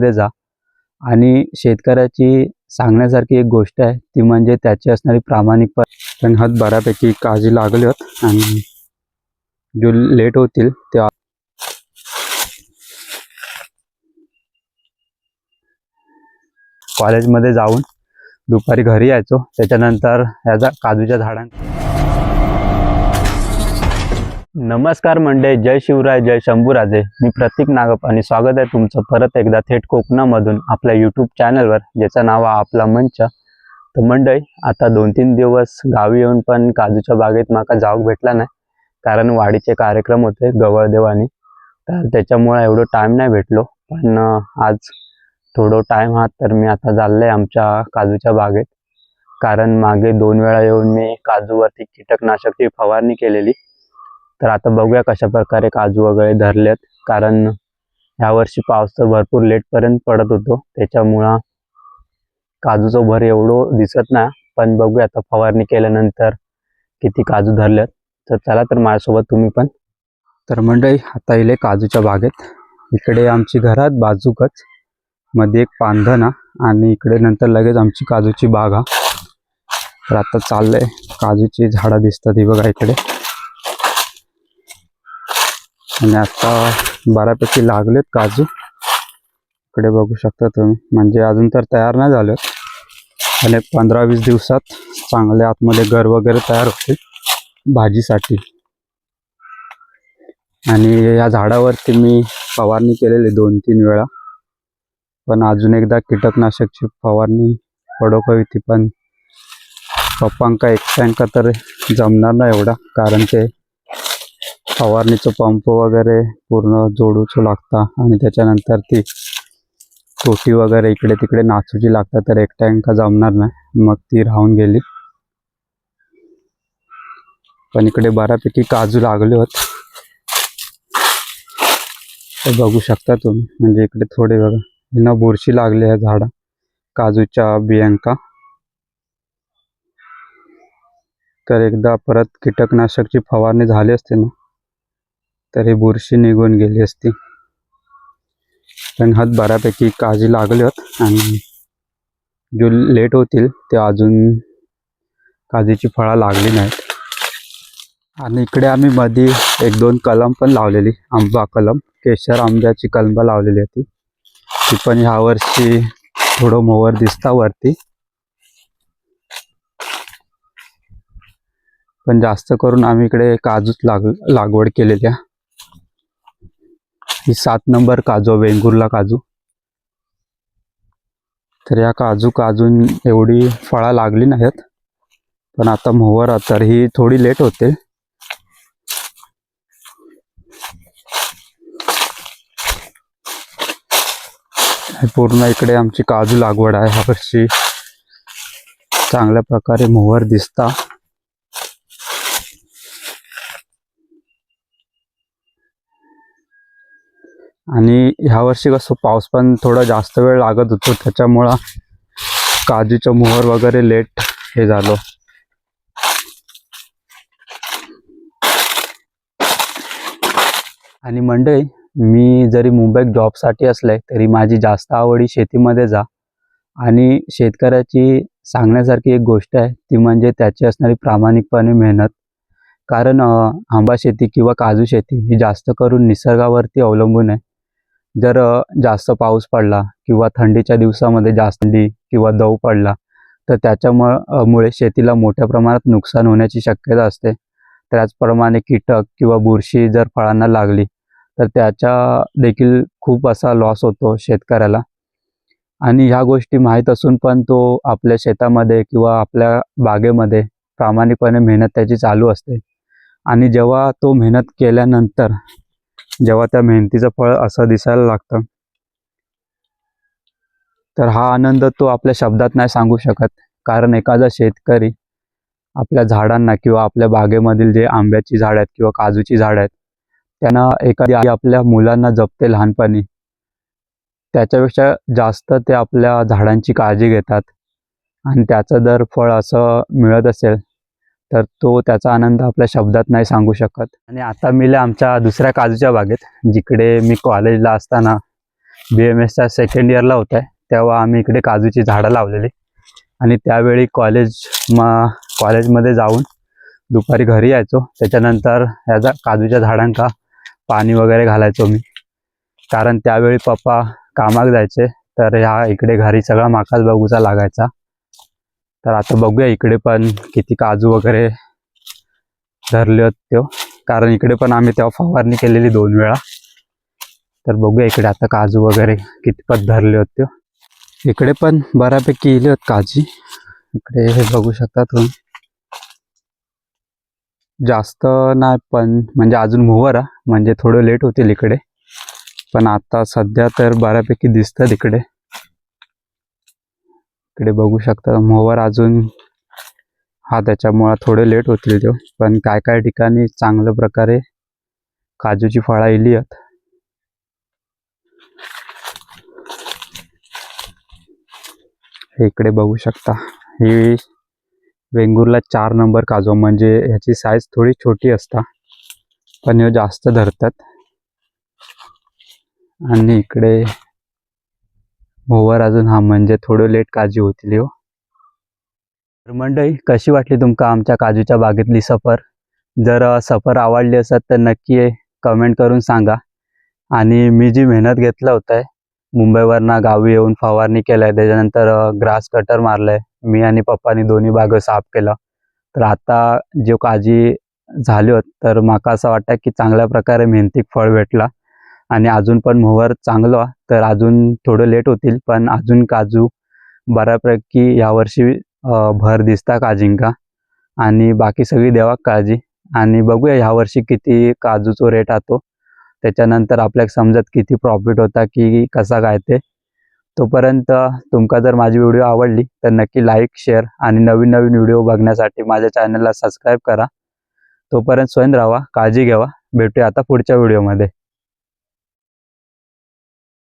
मध्ये जा आणि शेतकऱ्याची सांगण्यासारखी एक गोष्ट आहे ती म्हणजे त्याची असणारी प्रामाणिकपणा. पण हात बऱ्यापैकी काळजी लागली होत आणि जो लेट होतील ते कॉलेजमध्ये जाऊन दुपारी घरी यायचो. त्याच्यानंतर ह्या काजूच्या झाडां. नमस्कार मंडळी, जय शिवराय, जय शंभूराजे. मी प्रतीक नागप आणि स्वागत आहे तुमचं परत एकदा थेट कोकणामधून आपल्या यूट्यूब चॅनलवर, ज्याचं नाव आहे आपला मंच. तर मंडळी, आता 2-3 दिवस गावी येऊन पण काजूच्या बागेत माका जाऊक भेटला नाही, कारण वाडीचे कार्यक्रम होते गवळदेवानी. तर त्याच्यामुळे एवढं टाईम नाही भेटलो. पण आज थोडं टाईम हा, तर मी आता चाललो आहे आमच्या काजूच्या बागेत. कारण मागे 2 वेळा येऊन मी काजूवरती कीटकनाशकची फवारणी केलेली. तर आता बघूया कशा प्रकारे काजू वगैरे धरलेत. कारण यावर्षी पाऊस तर भरपूर लेटपर्यंत पडत होतो, त्याच्यामुळं काजूचं भर एवढं दिसत नाही. पण बघूया आता फवारणी केल्यानंतर किती काजू धरलेत. तर चला, तर माझ्यासोबत तुम्ही पण. तर मंडळी, आता येले काजूच्या बागेत. इकडे आमची घरात बाजूकच मध्ये एक पांधना आणि इकडे नंतर लगेच आमची काजूची बाग हा. तर आता चाललंय, काजूची झाडं दिसतात ही बघा इकडे. आणि आता बऱ्यापैकी लागलेत काजू. इकडे बघू शकता तुम्ही, म्हणजे अजून तर तयार नाही झाले. आणि 15-20 दिवसात चांगले आतमध्ये घर वगैरे तयार होतील भाजीसाठी. आणि या झाडावरती मी फवारणी केलेली 2-3 वेळा. पण अजून एकदा कीटकनाशकची फवारणी पडोक हवी ती. पण पप्पांका एकट्यांका तर जमणार नाही एवढा, कारण ते फवारणीचं पंप वगैरे पूर्ण जोडूचं लागता आणि त्याच्यानंतर ती तोटी वगैरे इकडे तिकडे नाचूची लागतात. तर एकट्यांका जमणार नाही, मग ती राहून गेली. पण इकडे बऱ्यापैकी काजू लागले होत, ते बघू शकता तुम्ही. म्हणजे इकडे थोडे बघा, हिना बुरशी लागली आहे झाडा काजूच्या बियांका. तर एकदा परत कीटकनाशकची फवारणी झाली असते ना, तर ही बुरशी निघून गेली असती. पण हात बऱ्यापैकी काळजी लागली होत आणि जो लेट होतील ते अजून काजूची फळं लागली नाहीत. आणि इकडे आम्ही मध्ये 1-2 कलम पण लावलेली, आंबा कलम, केशर आंब्याची कलम लावलेली होती. ती पण ह्यावर्षी थोडं मोवर दिसता वरती. पण जास्त करून आम्ही इकडे काजूच लागवड केलेली आहे. ही 7 नंबर काजू, वेंगुर्ला काजू. तर या अजून एवढी फळं लागली नाहीत, पण आता मोहर तर ही थोडी लेट होते. पूर्ण इकडे आमची काजू लागवड आहे ह्यावर्षी. चांगल्या प्रकारे मोहर दिसता. आणि ह्यावर्षी कसं पाऊस पण थोडा जास्त वेळ लागत होतो, त्याच्यामुळं काजूचं मोहर वगैरे लेट हे झालं. आणि मंडळी, मी जरी मुंबईत जॉबसाठी असले तरी माझी जास्त आवडी शेतीमध्ये जा. आणि शेतकऱ्याची सांगण्यासारखी एक गोष्ट आहे ती म्हणजे त्याची असणारी प्रामाणिकपणे मेहनत. कारण आंबा शेती किंवा काजू शेती ही जास्त करून निसर्गावरती अवलंबून आहे. जर जास्त पाऊस पडला किंवा थंडीच्या दिवसामध्ये जास्त थंडी किंवा दव पडला, तर त्याच्यामुळे शेतीला मोठ्या प्रमाणात नुकसान होण्याची शक्यता असते. त्याचप्रमाणे कीटक किंवा बुरशी जर फळांना लागली तर त्याचा देखील खूप असा लॉस होतो शेतकऱ्याला. आणि ह्या गोष्टी माहीत असून पण तो आपल्या शेतामध्ये किंवा आपल्या बागेमध्ये प्रामाणिकपणे मेहनत त्याची चालू असते. आणि जेव्हा तो मेहनत केल्यानंतर जेव्हा त्या मेहनतीचं फळ असं दिसायला लागतं, तर हा आनंद तो आपल्या शब्दात नाही सांगू शकत. कारण एखादा शेतकरी आपल्या झाडांना किंवा आपल्या बागेमधील जे आंब्याची झाड आहेत किंवा काजूची झाड आहेत, त्यांना एखादी आई आपल्या मुलांना जपते लहानपणी, त्याच्यापेक्षा जास्त ते आपल्या झाडांची काळजी घेतात. आणि त्याचं जर फळ असं मिळत असेल तर तो त्याचा आनंद आपल्या शब्दात नाही सांगू शकत. आणि आता मी आमच्या दुसऱ्या काजूच्या बागेत, जिकडे मी कॉलेजला असताना BMSच्या सेकंड इयरला होता आहे तेव्हा आम्ही इकडे काजूची झाडं लावलेली आणि त्यावेळी कॉलेजमध्ये जाऊन दुपारी घरी यायचो. त्याच्यानंतर ह्या काजूच्या झाडांका पाणी वगैरे घालायचो मी, कारण त्यावेळी पप्पा कामाक जायचे तर ह्या इकडे घरी सगळा माकाच बघूचा लागायचा. तर आता बघूया इकडे पण किती काजू वगैरे धरले होते, कारण इकडे पण आम्ही तेव्हा फवारणी केलेली 2 वेळा. तर बघूया इकडे आता काजू वगैरे कितपत धरले होते. इकडे पण बऱ्यापैकी इले होत काजी. इकडे हे बघू शकता तुम्ही, जास्त नाही पण म्हणजे अजून मोहर म्हणजे थोडं लेट होतील इकडे, पण आता सध्या तर बऱ्यापैकी दिसतात इकडे. इकडे बघू शकता मोहर अजून त्याच्यामुळे थोडे लेट होतील तो, पण काय काय ठिकाणी चांगल्या प्रकारे काजूची फळं इली आहेत. इकडे बघू शकता ही वेंगुर्ला 4 नंबर काजू, म्हणजे ह्याची साईज थोडी छोटी असता पण हे जास्त धरतात. आणि इकडे मोहर अजून म्हणजे थोडं लेट काजू होतील हो. तर मंडळी, कशी वाटली तुमका आमच्या काजूच्या बागेतली सफर? जर सफर आवडली असत तर नक्की कमेंट करून सांगा. आणि मी जी मेहनत घेतलं होतं मुंबईवरनं गावी येऊन फवारणी केलं, त्याच्यानंतर ग्रास कटर मारलं मी आणि पप्पानी दोन्ही बागं साफ केलं. तर आता जो काजी झाले होत तर माका असं वाटतं की चांगल्या प्रकारे मेहनतीक फळ भेटला. आणि अजून पण मोहर चांगलं, तर अजून थोडं लेट होतील पण अजून काजू बऱ्यापैकी यावर्षी भर दिसता काजींका. आणि बाकी सगळी देवा काळजी. आणि बघूया ह्यावर्षी किती काजूचो रेट आतो, त्याच्यानंतर आपल्याला समजत किती प्रॉफिट होता की कसा काय ते. तोपर्यंत तुमका जर माझी व्हिडिओ आवडली तर नक्की लाईक, शेअर आणि नवीन नवीन व्हिडिओ बघण्यासाठी माझ्या चॅनलला सबस्क्राईब करा. तोपर्यंत स्वयं राहा, काळजी घ्यावा. भेटूया आता पुढच्या व्हिडिओमध्ये.